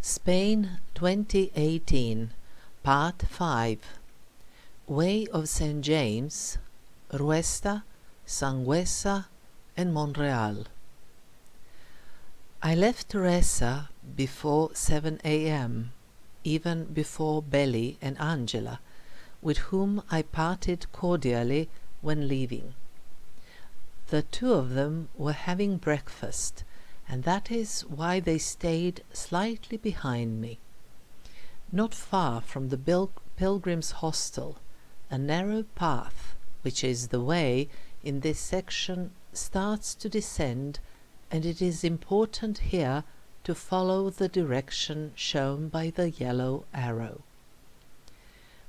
Spain 2018, Part 5. Way of St. James, Ruesta, Sangüesa and Monreal. I left Ruesta before 7 a.m., even before Belly and Angela, with whom I parted cordially when leaving. The two of them were having breakfast, and that is why they stayed slightly behind me. Not far from the Pilgrim's Hostel, a narrow path, which is the way in this section, starts to descend, and it is important here to follow the direction shown by the yellow arrow.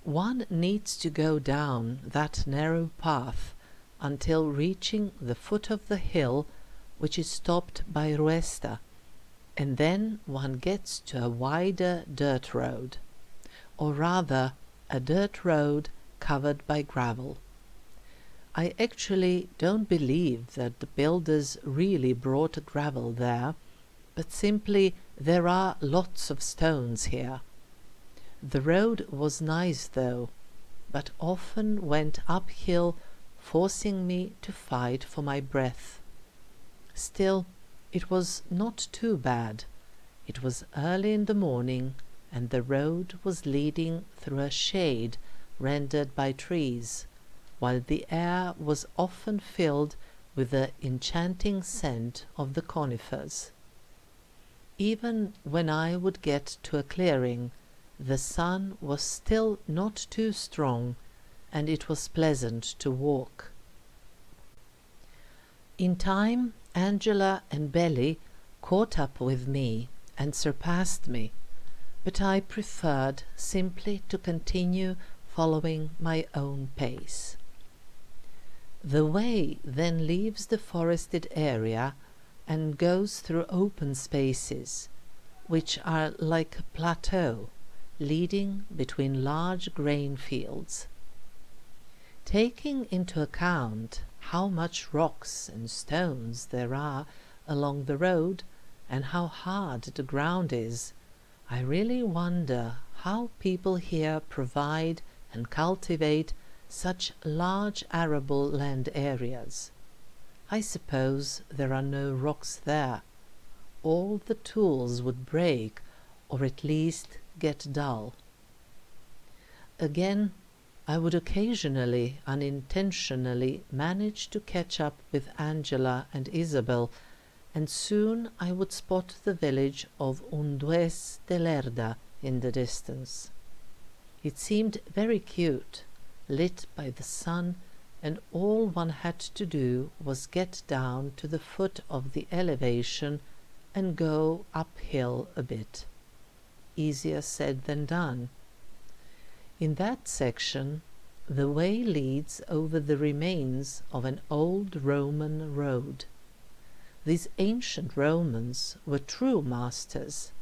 One needs to go down that narrow path until reaching the foot of the hill, which is topped by Ruesta, and then one gets to a wider dirt road, or rather a dirt road covered by gravel. I actually don't believe that the builders really brought gravel there, but simply there are lots of stones here. The road was nice though, but often went uphill, forcing me to fight for my breath. Still, it was not too bad. It was early in the morning, and the road was leading through a shade rendered by trees, while the air was often filled with the enchanting scent of the conifers. Even when I would get to a clearing, the sun was still not too strong, and it was pleasant to walk. In time, Angela and Belly caught up with me and surpassed me, but I preferred simply to continue following my own pace. The way then leaves the forested area and goes through open spaces, which are like a plateau leading between large grain fields. Taking into account how much rocks and stones there are along the road and how hard the ground is, I really wonder how people here provide and cultivate such large arable land areas. I suppose there are no rocks there. All the tools would break or at least get dull. Again, I would occasionally, unintentionally, manage to catch up with Angela and Isabel, and soon I would spot the village of Undues de Lerda in the distance. It seemed very cute, lit by the sun, and all one had to do was get down to the foot of the elevation and go uphill a bit. Easier said than done. In that section, the way leads over the remains of an old Roman road. These ancient Romans were true masters.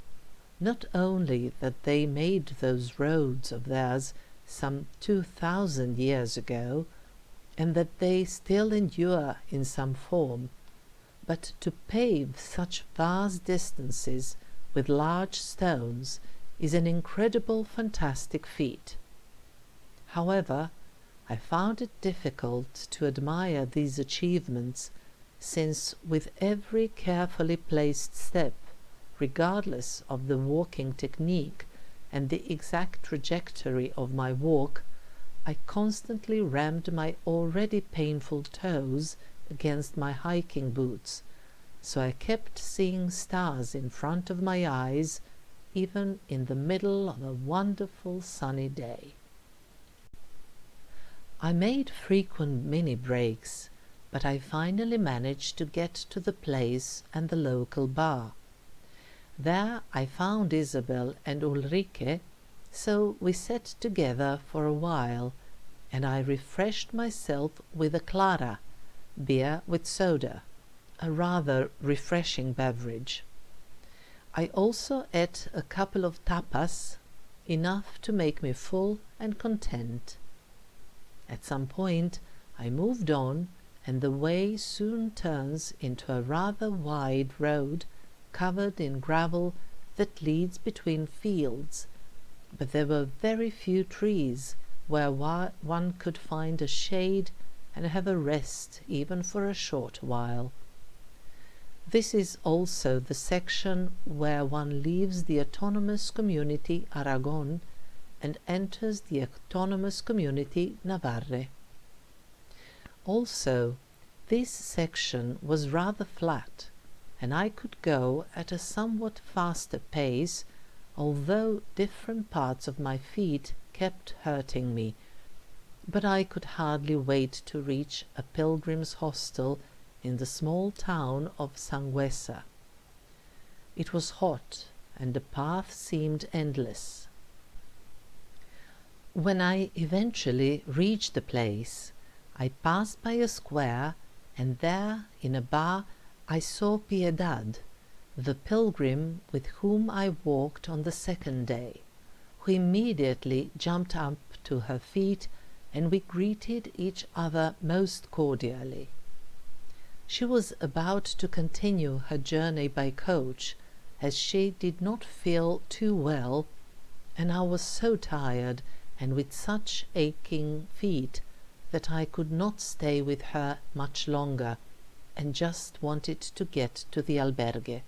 Not only that they made those roads of theirs some 2,000 years ago, and that they still endure in some form, but to pave such vast distances with large stones is an incredible, fantastic feat. However, I found it difficult to admire these achievements, since with every carefully placed step, regardless of the walking technique and the exact trajectory of my walk, I constantly rammed my already painful toes against my hiking boots, so I kept seeing stars in front of my eyes, even in the middle of a wonderful sunny day. I made frequent mini-breaks, but I finally managed to get to the place and the local bar. There I found Isabel and Ulrike, so we sat together for a while, and I refreshed myself with a clara, beer with soda, a rather refreshing beverage. I also ate a couple of tapas, enough to make me full and content. At some point I moved on, and the way soon turns into a rather wide road covered in gravel that leads between fields, but there were very few trees where one could find a shade and have a rest even for a short while. This is also the section where one leaves the autonomous community Aragon and enters the autonomous community Navarre. Also, this section was rather flat, and I could go at a somewhat faster pace, although different parts of my feet kept hurting me, but I could hardly wait to reach a pilgrim's hostel in the small town of Sangüesa. It was hot, and the path seemed endless. When I eventually reached the place, I passed by a square, and there, in a bar, I saw Piedad, the pilgrim with whom I walked on the second day, who immediately jumped up to her feet, and we greeted each other most cordially. She was about to continue her journey by coach, as she did not feel too well, and I was so tired and with such aching feet that I could not stay with her much longer, and just wanted to get to the albergue.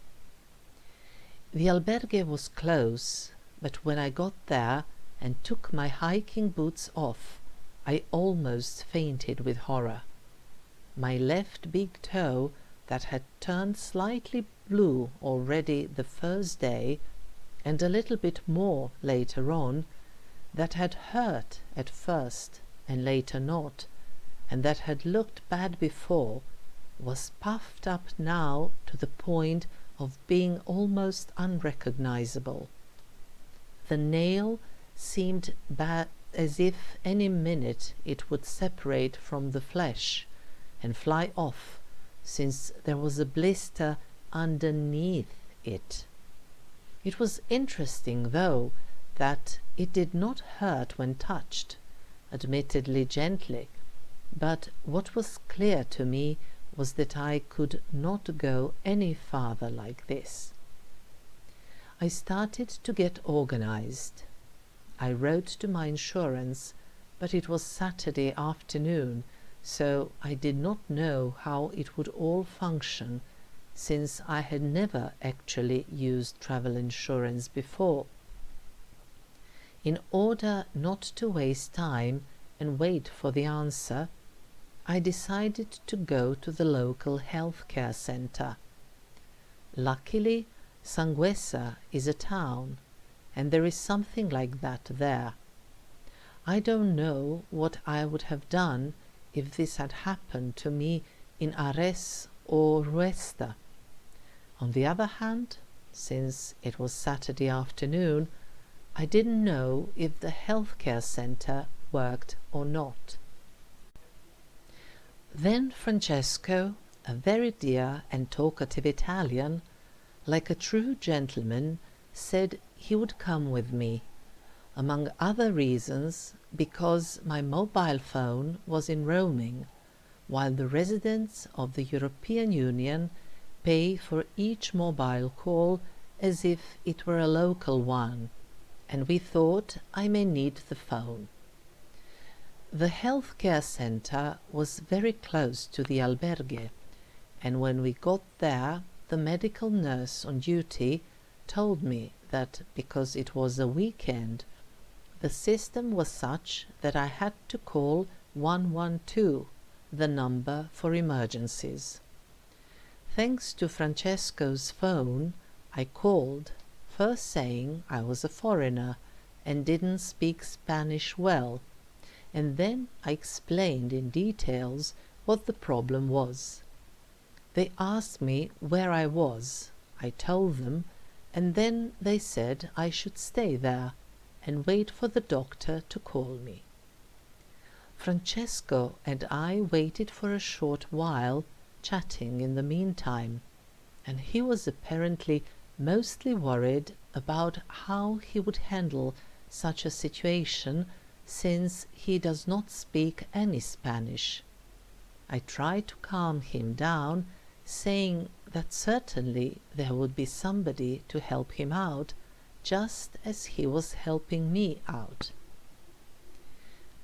The albergue was close, but when I got there and took my hiking boots off, I almost fainted with horror. My left big toe, that had turned slightly blue already the first day, and a little bit more later on, that had hurt at first and later not, and that had looked bad before, was puffed up now to the point of being almost unrecognizable. The nail seemed bad, as if any minute it would separate from the flesh and fly off, since there was a blister underneath it. It was interesting, though, that it did not hurt when touched, admittedly gently, but what was clear to me was that I could not go any farther like this. I started to get organized. I wrote to my insurance, but it was Saturday afternoon, so I did not know how it would all function, since I had never actually used travel insurance before. In order not to waste time and wait for the answer, I decided to go to the local healthcare center. Luckily, Sangüesa is a town, and there is something like that there. I don't know what I would have done if this had happened to me in Ares or Ruesta. On the other hand, since it was Saturday afternoon, I didn't know if the healthcare center worked or not. Then Francesco, a very dear and talkative Italian, like a true gentleman, said he would come with me, among other reasons because my mobile phone was in roaming, while the residents of the European Union pay for each mobile call as if it were a local one, and we thought I may need the phone. The healthcare center was very close to the albergue, and when we got there, the medical nurse on duty told me that because it was a weekend, the system was such that I had to call 112, the number for emergencies. Thanks to Francesco's phone, I called, first saying I was a foreigner and didn't speak Spanish well, and then I explained in details what the problem was. They asked me where I was. I told them, and then they said I should stay there and wait for the doctor to call me. Francesco and I waited for a short while, chatting in the meantime, and he was apparently mostly worried about how he would handle such a situation, since he does not speak any Spanish. I tried to calm him down saying that certainly there would be somebody to help him out, just as he was helping me out.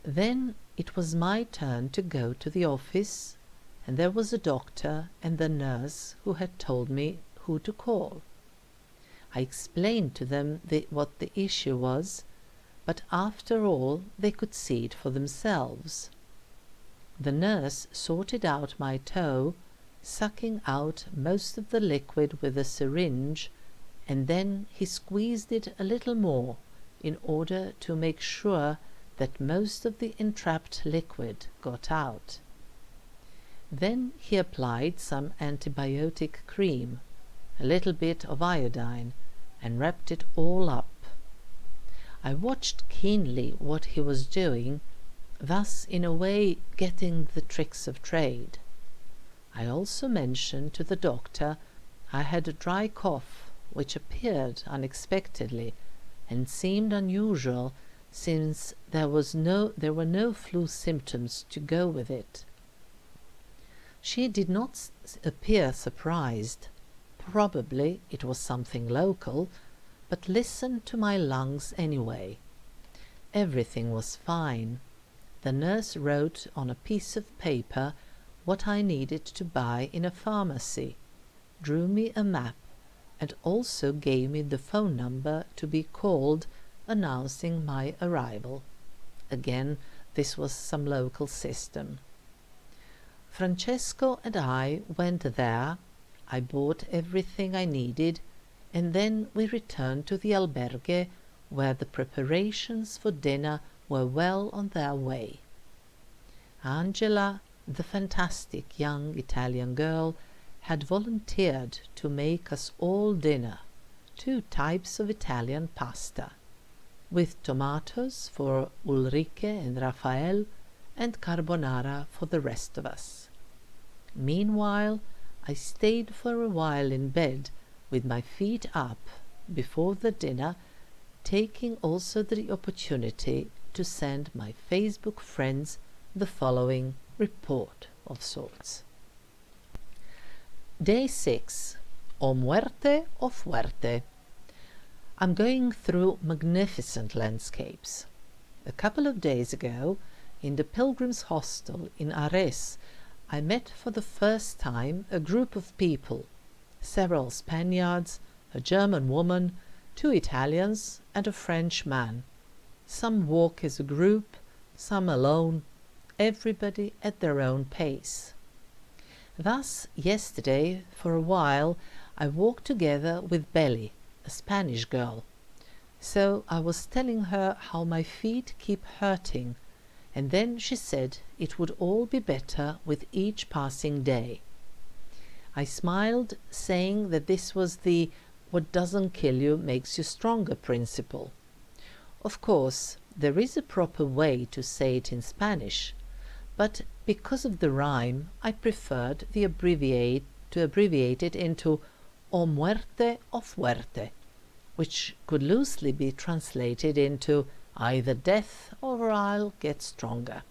Then it was my turn to go to the office, and there was a doctor and the nurse who had told me who to call. I explained to them what the issue was, but after all they could see it for themselves. The nurse sorted out my toe, sucking out most of the liquid with a syringe, and then he squeezed it a little more in order to make sure that most of the entrapped liquid got out. Then he applied some antibiotic cream, a little bit of iodine, and wrapped it all up. I watched keenly what he was doing, thus in a way getting the tricks of trade. I also mentioned to the doctor I had a dry cough, which appeared unexpectedly and seemed unusual, since there were no flu symptoms to go with it. She did not appear surprised. Probably it was something local, but listened to my lungs anyway. Everything was fine. The nurse wrote on a piece of paper what I needed to buy in a pharmacy, drew me a map, and also gave me the phone number to be called, announcing my arrival. Again, this was some local system. Francesco and I went there. I bought everything I needed, and then we returned to the albergue, where the preparations for dinner were well on their way. Angela, the fantastic young Italian girl, had volunteered to make us all dinner, 2 types of Italian pasta, with tomatoes for Ulrike and Raphael, and carbonara for the rest of us. Meanwhile, I stayed for a while in bed with my feet up before the dinner, taking also the opportunity to send my Facebook friends the following report of sorts. Day 6. O muerte o fuerte. I'm going through magnificent landscapes. A couple of days ago, in the Pilgrims' Hostel in Ares, I met for the first time a group of people, several Spaniards, a German woman, 2 Italians, and a French man. Some walk as a group, some alone, everybody at their own pace. Thus, yesterday, for a while, I walked together with Belly, a Spanish girl. So I was telling her how my feet keep hurting, and then she said it would all be better with each passing day. I smiled, saying that this was the "what doesn't kill you makes you stronger" principle. Of course, there is a proper way to say it in Spanish, but because of the rhyme, I preferred to abbreviate it into "o muerte o fuerte," which could loosely be translated into either death or I'll get stronger.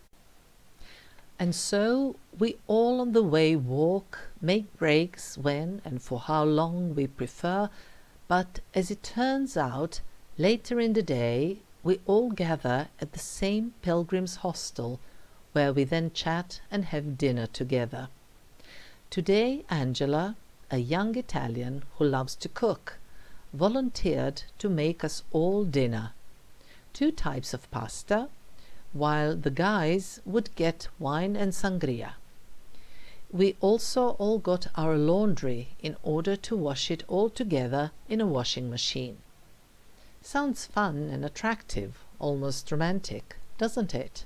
And so we all on the way walk, make breaks when and for how long we prefer, but as it turns out, later in the day we all gather at the same Pilgrims' Hostel, where we then chat and have dinner together. Today Angela, a young Italian who loves to cook, volunteered to make us all dinner, 2 types of pasta, while the guys would get wine and sangria. We also all got our laundry in order to wash it all together in a washing machine. Sounds fun and attractive, almost romantic, doesn't it?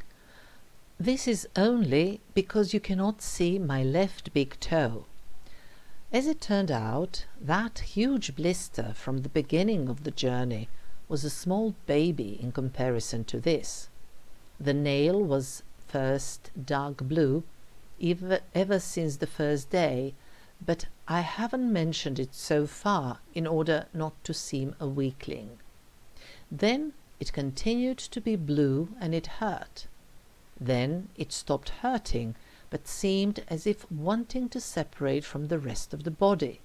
This is only because you cannot see my left big toe. As it turned out, that huge blister from the beginning of the journey was a small baby in comparison to this. The nail was first dark blue, ever since the first day, but I haven't mentioned it so far in order not to seem a weakling. Then it continued to be blue and it hurt. Then it stopped hurting, but seemed as if wanting to separate from the rest of the body.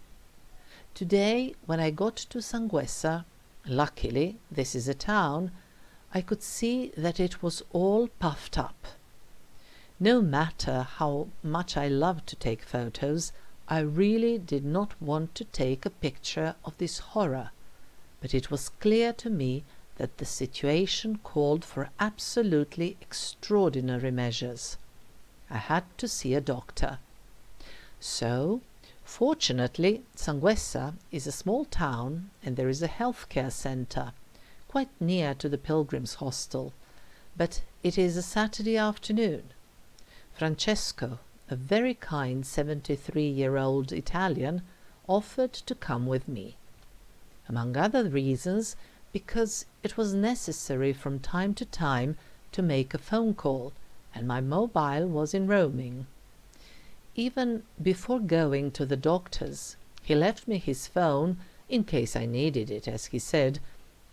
Today, when I got to Sangüesa, luckily this is a town, I could see that it was all puffed up. No matter how much I loved to take photos, I really did not want to take a picture of this horror, but it was clear to me that the situation called for absolutely extraordinary measures. I had to see a doctor. So, fortunately, Sangüesa is a small town and there is a healthcare centre quite near to the pilgrims' hostel, but it is a Saturday afternoon. Francesco, a very kind 73-year-old Italian, offered to come with me. Among other reasons, because it was necessary from time to time to make a phone call, and my mobile was in roaming. Even before going to the doctor's, he left me his phone, in case I needed it, as he said,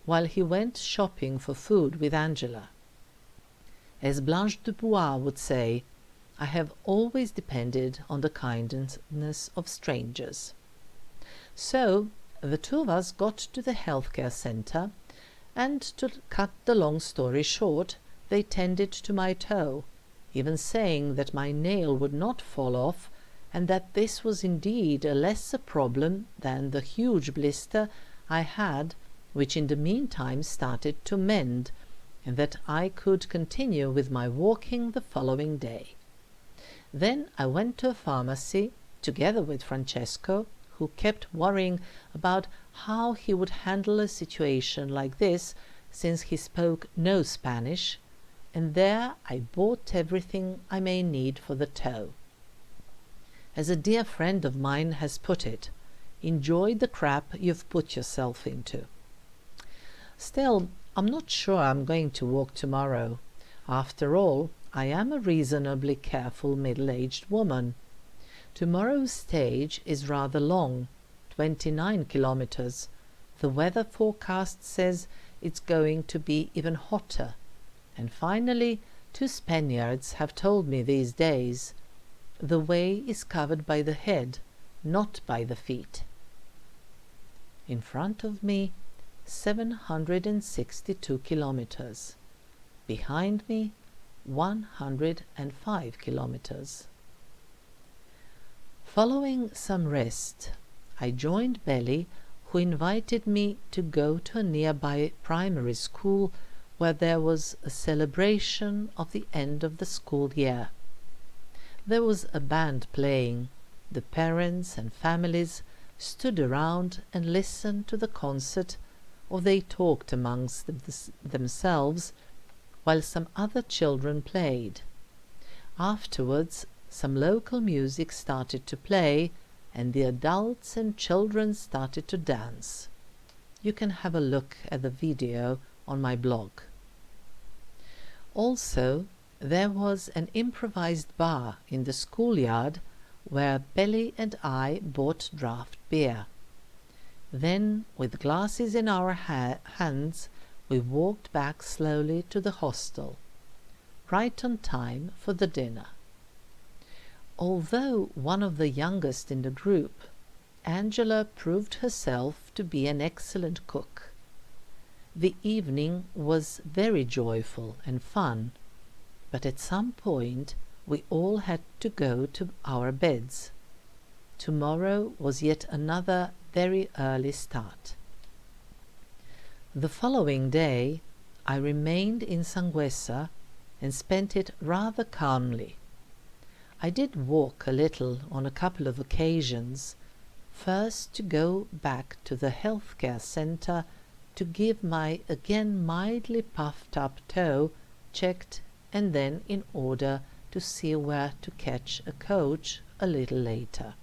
while he went shopping for food with Angela. As Blanche de Bois would say, I have always depended on the kindness of strangers. So the two of us got to the healthcare centre, and to cut the long story short, they tended to my toe, even saying that my nail would not fall off, and that this was indeed a lesser problem than the huge blister I had, which in the meantime started to mend, and that I could continue with my walking the following day. Then I went to a pharmacy, together with Francesco, who kept worrying about how he would handle a situation like this, since he spoke no Spanish, and there I bought everything I may need for the toe. As a dear friend of mine has put it, enjoy the crap you've put yourself into. Still, I'm not sure I'm going to walk tomorrow. After all, I am a reasonably careful middle-aged woman. Tomorrow's stage is rather long, 29 kilometers. The weather forecast says it's going to be even hotter. And finally, 2 Spaniards have told me these days, the way is covered by the head, not by the feet. In front of me, 762 kilometers. Behind me, 105 kilometers. Following some rest, I joined Belly, who invited me to go to a nearby primary school where there was a celebration of the end of the school year. There was a band playing. The parents and families stood around and listened to the concert, or they talked amongst themselves, while some other children played. Afterwards, some local music started to play, and the adults and children started to dance. You can have a look at the video on my blog. Also, there was an improvised bar in the schoolyard where Belly and I bought draft beer. Then, with glasses in our hands, we walked back slowly to the hostel, right on time for the dinner. Although one of the youngest in the group, Angela proved herself to be an excellent cook. The evening was very joyful and fun, but at some point we all had to go to our beds. Tomorrow was yet another very early start. The following day I remained in Sangüesa and spent it rather calmly. I did walk a little on a couple of occasions, first to go back to the healthcare centre to give my again mildly puffed up toe checked, and then in order to see where to catch a coach a little later.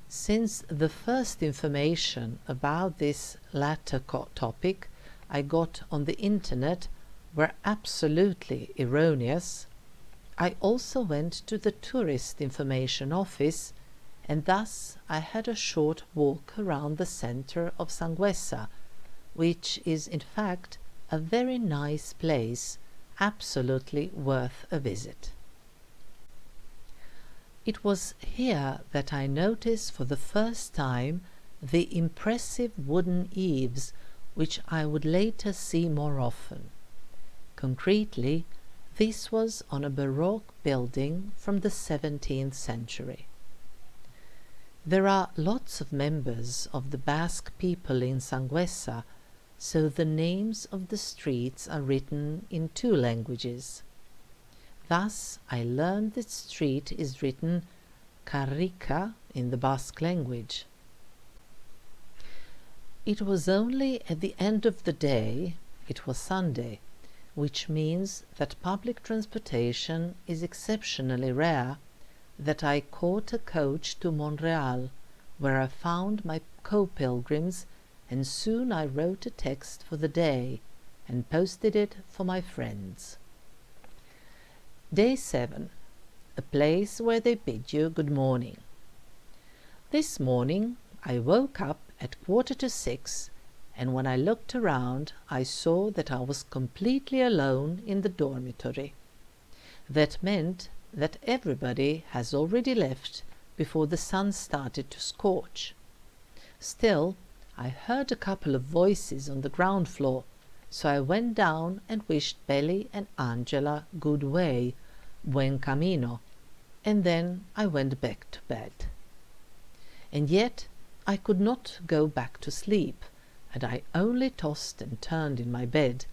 Since the first information about this latter topic I got on the internet were absolutely erroneous, I also went to the tourist information office, and thus I had a short walk around the centre of Sangüesa, which is in fact a very nice place, absolutely worth a visit. It was here that I noticed for the first time the impressive wooden eaves which I would later see more often. Concretely, this was on a Baroque building from the 17th century. There are lots of members of the Basque people in Sangüesa, so the names of the streets are written in two languages. Thus, I learned that street is written Carrica in the Basque language. It was only at the end of the day, it was Sunday, which means that public transportation is exceptionally rare, that I caught a coach to Monreal, where I found my co-pilgrims, and soon I wrote a text for the day and posted it for my friends. Day 7. A place where they bid you good morning. This morning I woke up at 5:45, and when I looked around I saw that I was completely alone in the dormitory. That meant that everybody has already left before the sun started to scorch. Still, I heard a couple of voices on the ground floor, so I went down and wished Belly and Angela good way, buen camino, and then I went back to bed. And yet I could not go back to sleep, and I only tossed and turned in my bed.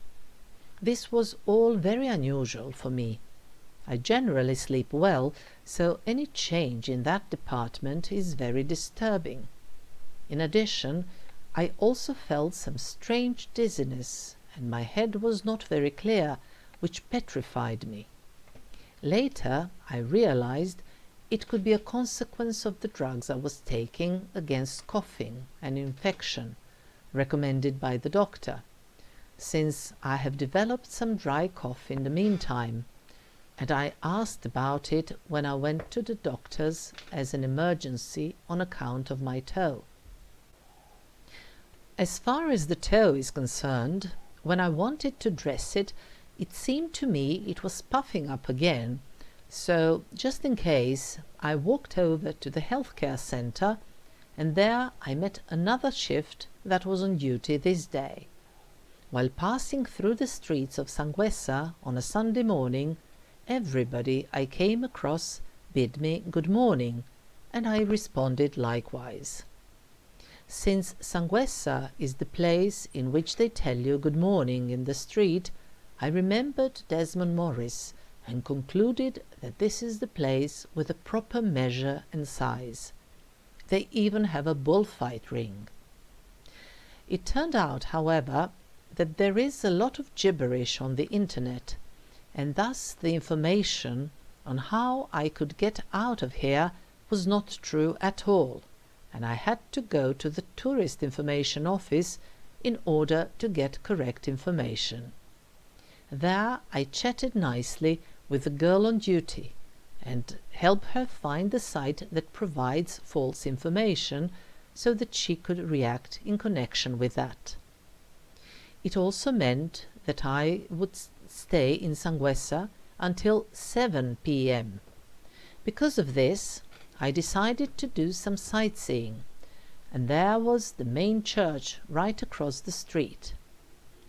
This was all very unusual for me. I generally sleep well, so any change in that department is very disturbing. In addition, I also felt some strange dizziness, and my head was not very clear, which petrified me. Later I realized it could be a consequence of the drugs I was taking against coughing and infection, recommended by the doctor, since I have developed some dry cough in the meantime, and I asked about it when I went to the doctor's as an emergency on account of my toe. As far as the toe is concerned, when I wanted to dress it, it seemed to me it was puffing up again, so just in case I walked over to the healthcare center, and there I met another shift that was on duty this day. While passing through the streets of Sangüesa on a Sunday morning, everybody I came across bid me good morning, and I responded likewise. Since Sangüesa is the place in which they tell you good morning in the street, I remembered Desmond Morris and concluded that this is the place with a proper measure and size. They even have a bullfight ring. It turned out, however, that there is a lot of gibberish on the internet, and thus the information on how I could get out of here was not true at all, and I had to go to the tourist information office in order to get correct information. There I chatted nicely with the girl on duty and helped her find the site that provides false information so that she could react in connection with that. It also meant that I would stay in Sangüesa until 7 p.m. Because of this, I decided to do some sightseeing, and there was the main church right across the street.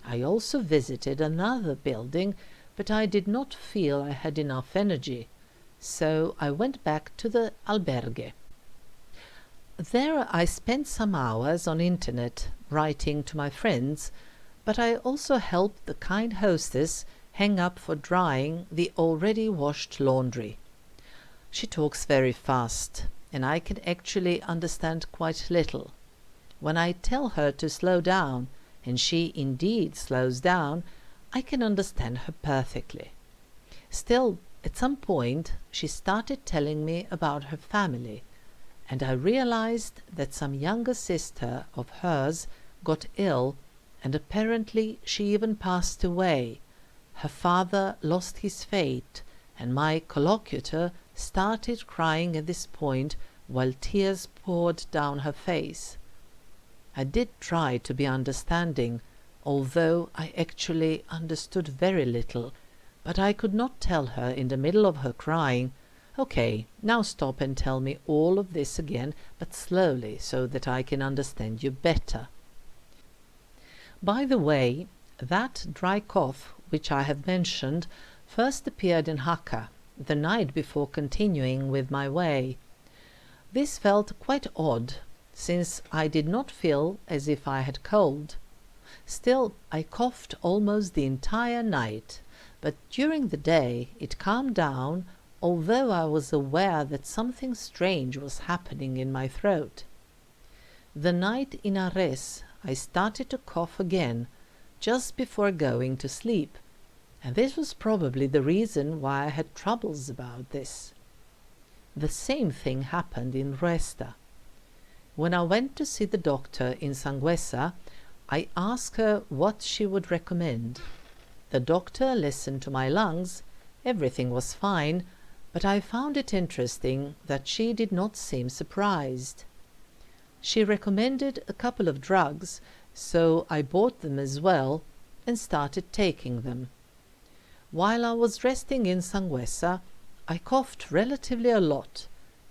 I also visited another building, but I did not feel I had enough energy, so I went back to the albergue. There I spent some hours on internet writing to my friends, but I also helped the kind hostess hang up for drying the already washed laundry. She talks very fast, and I can actually understand quite little. When I tell her to slow down, and she indeed slows down, I can understand her perfectly. Still, at some point she started telling me about her family, and I realized that some younger sister of hers got ill, and apparently she even passed away. Her father lost his faith, and my collocutor started crying at this point while tears poured down her face. I did try to be understanding, although I actually understood very little, but I could not tell her in the middle of her crying, Okay, now stop and tell me all of this again, but slowly, so that I can understand you better. By the way, that dry cough which I have mentioned first appeared in Hakka, the night before continuing with my way. This felt quite odd, since I did not feel as if I had cold. Still, I coughed almost the entire night, but during the day it calmed down, although I was aware that something strange was happening in my throat. The night in Arres I started to cough again, just before going to sleep, and this was probably the reason why I had troubles about this. The same thing happened in Ruesta. When I went to see the doctor in Sangüesa, I asked her what she would recommend. The doctor listened to my lungs. Everything was fine, but I found it interesting that she did not seem surprised. She recommended a couple of drugs, so I bought them as well and started taking them. While I was resting in Sangüesa, I coughed relatively a lot,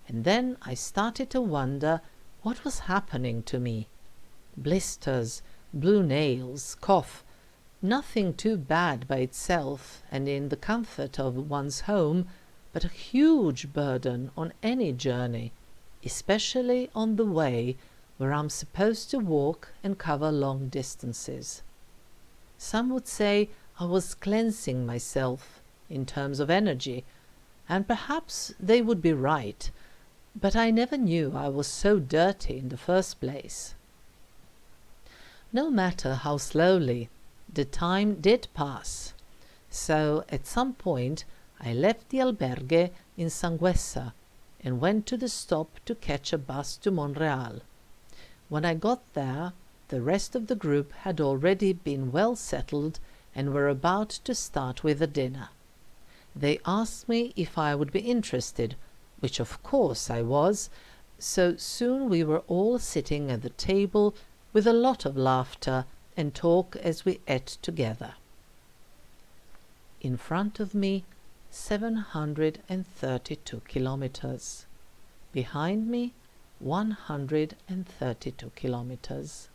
and then I started to wonder what was happening to me. Blisters, blue nails, cough, nothing too bad by itself and in the comfort of one's home, but a huge burden on any journey, especially on the way where I'm supposed to walk and cover long distances. Some would say I was cleansing myself in terms of energy, and perhaps they would be right, but I never knew I was so dirty in the first place. No matter how slowly, the time did pass, so at some point I left the albergue in Sangüesa and went to the stop to catch a bus to Monreal. When I got there, the rest of the group had already been well settled and were about to start with the dinner. They asked me if I would be interested, which of course I was, so soon we were all sitting at the table with a lot of laughter and talk as we ate together. In front of me, 732 kilometers. Behind me, 132 kilometers.